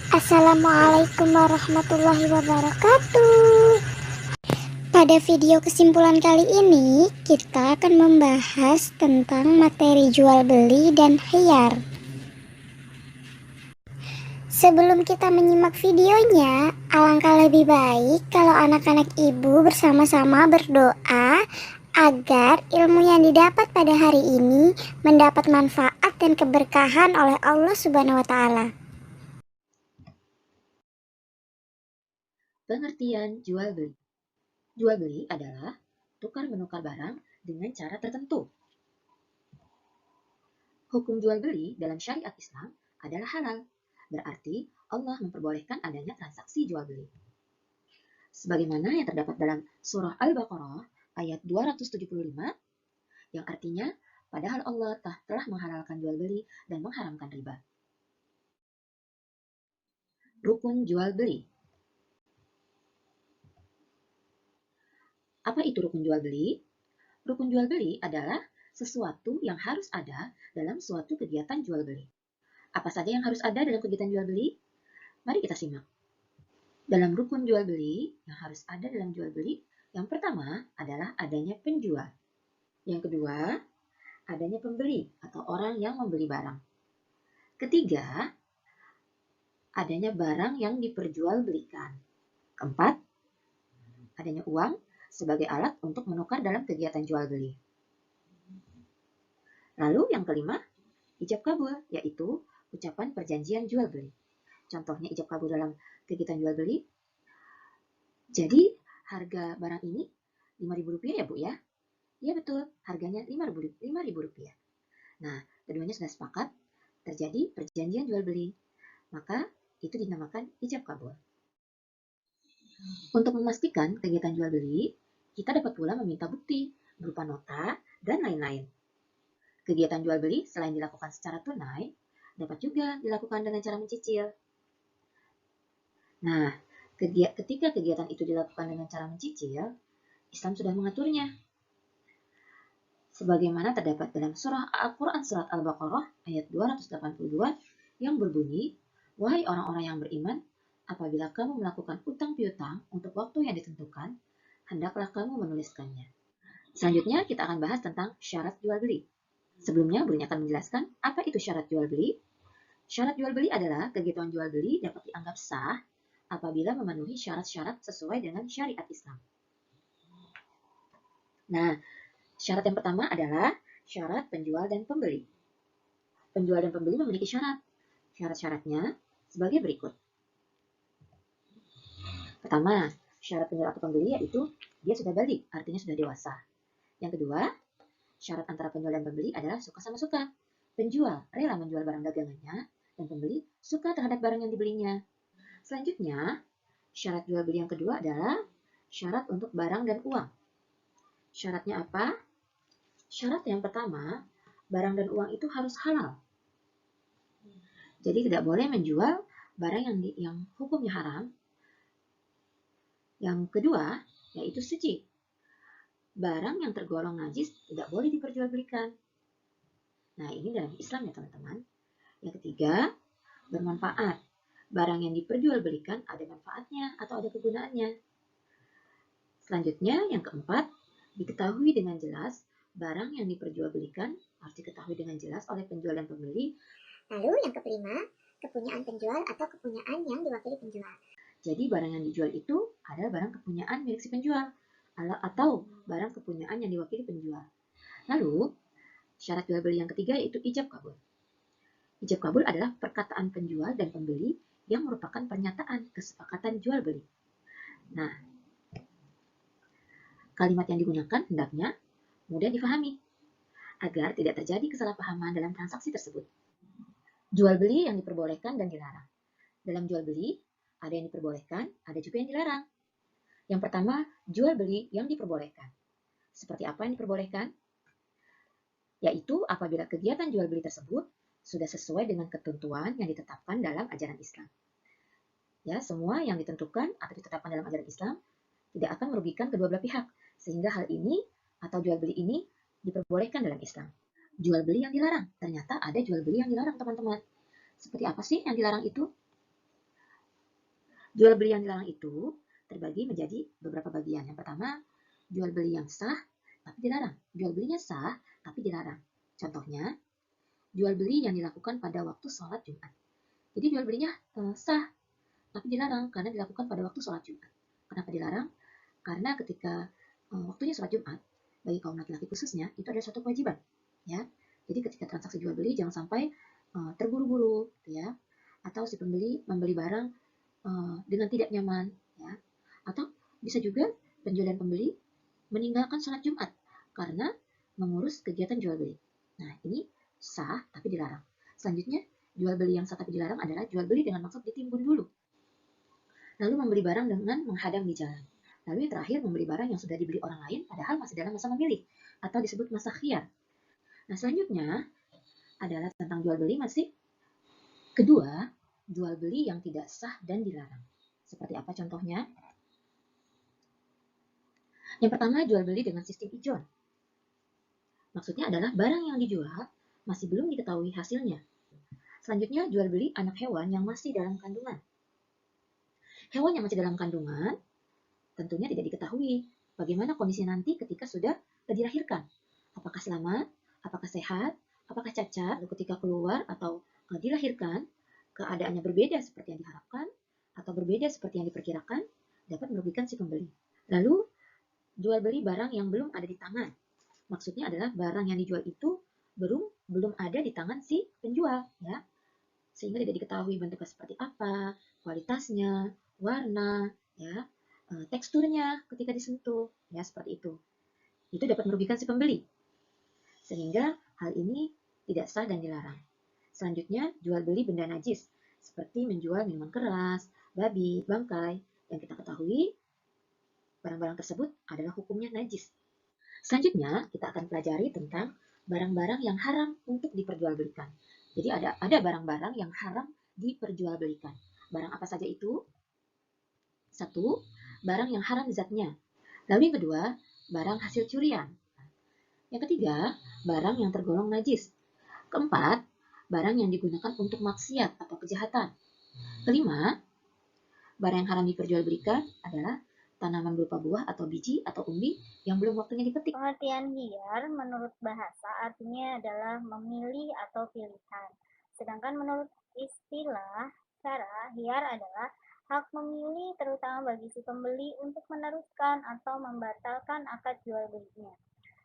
Assalamualaikum warahmatullahi wabarakatuh. Pada video kesimpulan kali ini, kita akan membahas tentang materi jual beli dan khiyar. Sebelum kita menyimak videonya, alangkah lebih baik kalau anak-anak ibu bersama-sama berdoa agar ilmu yang didapat pada hari ini mendapat manfaat dan keberkahan oleh Allah Subhanahu wa Ta'ala. Pengertian jual beli. Jual beli adalah tukar-menukar barang dengan cara tertentu. Hukum jual beli dalam syariat Islam adalah halal, berarti Allah memperbolehkan adanya transaksi jual beli. Sebagaimana yang terdapat dalam surah Al-Baqarah ayat 275, yang artinya, padahal Allah telah menghalalkan jual beli dan mengharamkan riba. Rukun jual beli. Apa itu rukun jual beli? Rukun jual beli adalah sesuatu yang harus ada dalam suatu kegiatan jual beli. Apa saja yang harus ada dalam kegiatan jual beli? Mari kita simak. Dalam rukun jual beli yang harus ada dalam jual beli, yang pertama adalah adanya penjual. Yang kedua, adanya pembeli atau orang yang membeli barang. Ketiga, adanya barang yang diperjualbelikan. Keempat, adanya uang sebagai alat untuk menukar dalam kegiatan jual beli. Lalu yang kelima, ijab kabul, yaitu ucapan perjanjian jual beli. Contohnya ijab kabul dalam kegiatan jual beli. Jadi harga barang ini Rp5.000 ya Bu ya? Iya betul, harganya Rp5.000. Nah, keduanya sudah sepakat terjadi perjanjian jual beli. Maka itu dinamakan ijab kabul. Untuk memastikan kegiatan jual beli, kita dapat pula meminta bukti berupa nota dan lain-lain. Kegiatan jual beli selain dilakukan secara tunai, dapat juga dilakukan dengan cara mencicil. Nah, ketika kegiatan itu dilakukan dengan cara mencicil, Islam sudah mengaturnya. Sebagaimana terdapat dalam surah Al-Quran surat Al-Baqarah ayat 282 yang berbunyi, "Wahai orang-orang yang beriman, apabila kamu melakukan utang piutang untuk waktu yang ditentukan, hendaklah kamu menuliskannya." Selanjutnya kita akan bahas tentang syarat jual beli. Sebelumnya, Bu akan menjelaskan apa itu syarat jual beli. Syarat jual beli adalah kegiatan jual beli dapat dianggap sah apabila memenuhi syarat-syarat sesuai dengan syariat Islam. Nah, syarat yang pertama adalah syarat penjual dan pembeli. Penjual dan pembeli memiliki syarat. Syarat-syaratnya sebagai berikut. Pertama, syarat penjual atau pembeli yaitu dia sudah balik, artinya sudah dewasa. Yang kedua, syarat antara penjual dan pembeli adalah suka sama suka. Penjual rela menjual barang dagangannya dan pembeli suka terhadap barang yang dibelinya. Selanjutnya, syarat jual beli yang kedua adalah syarat untuk barang dan uang. Syaratnya apa? Syarat yang pertama, barang dan uang itu harus halal. Jadi tidak boleh menjual barang yang hukumnya haram. Yang kedua, yaitu suci. Barang yang tergolong najis tidak boleh diperjualbelikan. Nah, ini dalam Islam ya teman-teman. Yang ketiga, bermanfaat. Barang yang diperjualbelikan ada manfaatnya atau ada kegunaannya. Selanjutnya, yang keempat, diketahui dengan jelas barang yang diperjualbelikan harus diketahui dengan jelas oleh penjual dan pembeli. Lalu yang kelima, kepunyaan penjual atau kepunyaan yang diwakili penjual. Jadi barang yang dijual itu adalah barang kepunyaan milik si penjual atau barang kepunyaan yang diwakili penjual. Lalu, syarat jual beli yang ketiga yaitu ijab kabul. Ijab kabul adalah perkataan penjual dan pembeli yang merupakan pernyataan kesepakatan jual beli. Nah, kalimat yang digunakan hendaknya mudah difahami agar tidak terjadi kesalahpahaman dalam transaksi tersebut. Jual beli yang diperbolehkan dan dilarang. Dalam jual beli, ada yang diperbolehkan, ada juga yang dilarang. Yang pertama, jual beli yang diperbolehkan. Seperti apa yang diperbolehkan? Yaitu apabila kegiatan jual beli tersebut sudah sesuai dengan ketentuan yang ditetapkan dalam ajaran Islam. Ya, semua yang ditentukan atau ditetapkan dalam ajaran Islam tidak akan merugikan kedua belah pihak, sehingga hal ini atau jual beli ini diperbolehkan dalam Islam. Jual beli yang dilarang, ternyata ada jual beli yang dilarang teman-teman. Seperti apa sih yang dilarang itu? Jual beli yang dilarang itu terbagi menjadi beberapa bagian. Yang pertama, jual beli yang sah tapi dilarang. Jual belinya sah tapi dilarang. Contohnya, jual beli yang dilakukan pada waktu sholat Jumat. Jadi jual belinya sah tapi dilarang karena dilakukan pada waktu sholat Jumat. Kenapa dilarang? Karena ketika waktunya sholat Jumat, bagi kaum laki-laki khususnya, itu adalah suatu kewajiban. Ya, jadi ketika transaksi jual beli jangan sampai terburu-buru, ya, atau si pembeli membeli barang dengan tidak nyaman, ya, atau bisa juga penjual dan pembeli meninggalkan sholat Jumat karena mengurus kegiatan jual beli. Nah, ini sah tapi dilarang. Selanjutnya, jual beli yang sah tapi dilarang adalah jual beli dengan maksud ditimbun dulu, lalu membeli barang dengan menghadang di jalan. Lalu yang terakhir, membeli barang yang sudah dibeli orang lain padahal masih dalam masa memilih atau disebut masa khiyar. Nah, selanjutnya adalah tentang jual beli masih kedua, jual beli yang tidak sah dan dilarang. Seperti apa contohnya? Yang pertama, jual beli dengan sistem ijon. Maksudnya adalah barang yang dijual masih belum diketahui hasilnya. Selanjutnya, jual beli anak hewan yang masih dalam kandungan. Hewan yang masih dalam kandungan tentunya tidak diketahui bagaimana kondisi nanti ketika sudah dilahirkan. Apakah selamat, apakah sehat, apakah cacat, lalu ketika keluar atau dilahirkan, keadaannya berbeda seperti yang diharapkan, atau berbeda seperti yang diperkirakan, dapat merugikan si pembeli. Lalu, jual beli barang yang belum ada di tangan. Maksudnya adalah barang yang dijual itu belum ada di tangan si penjual, ya, sehingga tidak diketahui bentuknya seperti apa, kualitasnya, warna, ya, teksturnya ketika disentuh, ya, seperti itu. Itu dapat merugikan si pembeli, sehingga hal ini tidak sah dan dilarang. Selanjutnya, jual beli benda najis, seperti menjual minuman keras, babi, bangkai, yang kita ketahui barang-barang tersebut adalah hukumnya najis. Selanjutnya, kita akan pelajari tentang barang-barang yang haram untuk diperjualbelikan. Jadi ada barang-barang yang haram diperjualbelikan. Barang apa saja itu? Satu, barang yang haram zatnya. Lalu yang kedua, barang hasil curian. Yang ketiga, barang yang tergolong najis. Keempat, barang yang digunakan untuk maksiat atau kejahatan. Kelima, barang yang haram diperjualbelikan adalah tanaman berupa buah atau biji atau umbi yang belum waktunya dipetik. Pengertian hiyar menurut bahasa artinya adalah memilih atau pilihan. Sedangkan menurut istilah cara, hiyar adalah hak memilih terutama bagi si pembeli untuk meneruskan atau membatalkan akad jual belinya.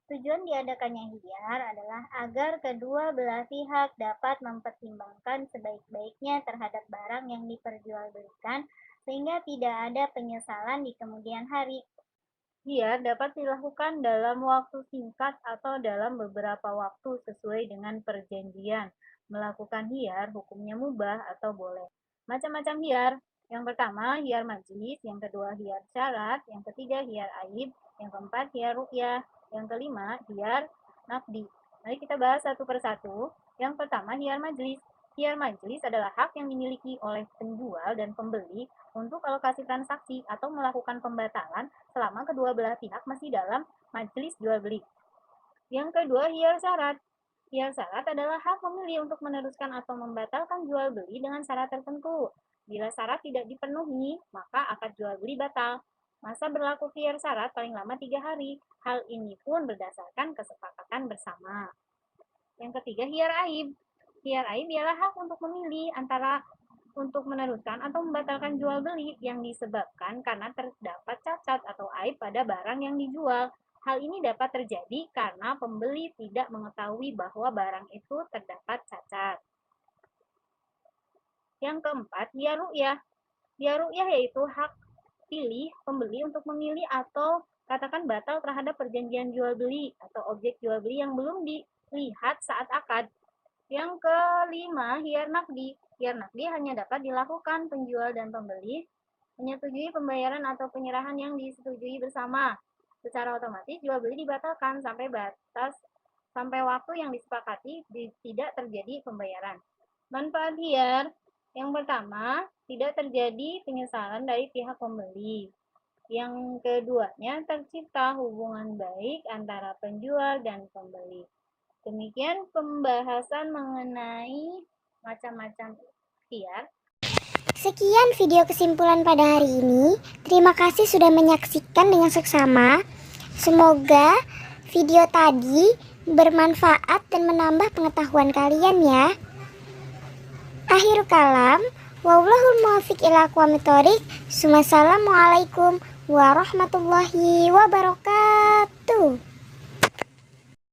Tujuan diadakannya hiyar adalah agar kedua belah pihak dapat mempertimbangkan sebaik-baiknya terhadap barang yang diperjualbelikan sehingga tidak ada penyesalan di kemudian hari. Hiyar dapat dilakukan dalam waktu singkat atau dalam beberapa waktu sesuai dengan perjanjian. Melakukan hiyar hukumnya mubah atau boleh. Macam-macam hiyar. Yang pertama, hiyar majlis. Yang kedua, hiyar syarat. Yang ketiga, hiyar aib. Yang keempat, hiyar ru'yah. Yang kelima, hiyar naqdi. Mari kita bahas satu persatu. Yang pertama, hiyar majlis. Hiyar majlis adalah hak yang dimiliki oleh penjual dan pembeli untuk alokasi transaksi atau melakukan pembatalan selama kedua belah pihak masih dalam majelis jual beli. Yang kedua, hiyar syarat. Hiyar syarat adalah hak pembeli untuk meneruskan atau membatalkan jual beli dengan syarat tertentu. Bila syarat tidak dipenuhi, maka akad jual beli batal. Masa berlaku hiyar syarat paling lama 3 hari. Hal ini pun berdasarkan kesepakatan bersama. Yang ketiga, hiyar aib. Hiyar aib ialah hak untuk memilih antara untuk meneruskan atau membatalkan jual beli yang disebabkan karena terdapat cacat atau aib pada barang yang dijual. Hal ini dapat terjadi karena pembeli tidak mengetahui bahwa barang itu terdapat cacat. Yang keempat, hiyar ru'yah. Hiyar ru'yah yaitu hak pilih pembeli untuk memilih atau katakan batal terhadap perjanjian jual beli atau objek jual beli yang belum dilihat saat akad. Yang kelima, hiyar naqdi. Hiyar naqdi hanya dapat dilakukan penjual dan pembeli menyetujui pembayaran atau penyerahan yang disetujui bersama. Secara otomatis jual beli dibatalkan sampai waktu yang disepakati tidak terjadi pembayaran. Manfaat hiyar yang pertama, tidak terjadi penyesalan dari pihak pembeli. Yang keduanya, tercipta hubungan baik antara penjual dan pembeli. Demikian pembahasan mengenai macam-macam hiyar. Sekian video kesimpulan pada hari ini. Terima kasih sudah menyaksikan dengan seksama. Semoga video tadi bermanfaat dan menambah pengetahuan kalian ya. Akhir kalam, wallahul muwaffiq ila aqwamit thoriq. Wassalamualaikum warahmatullahi wabarakatuh.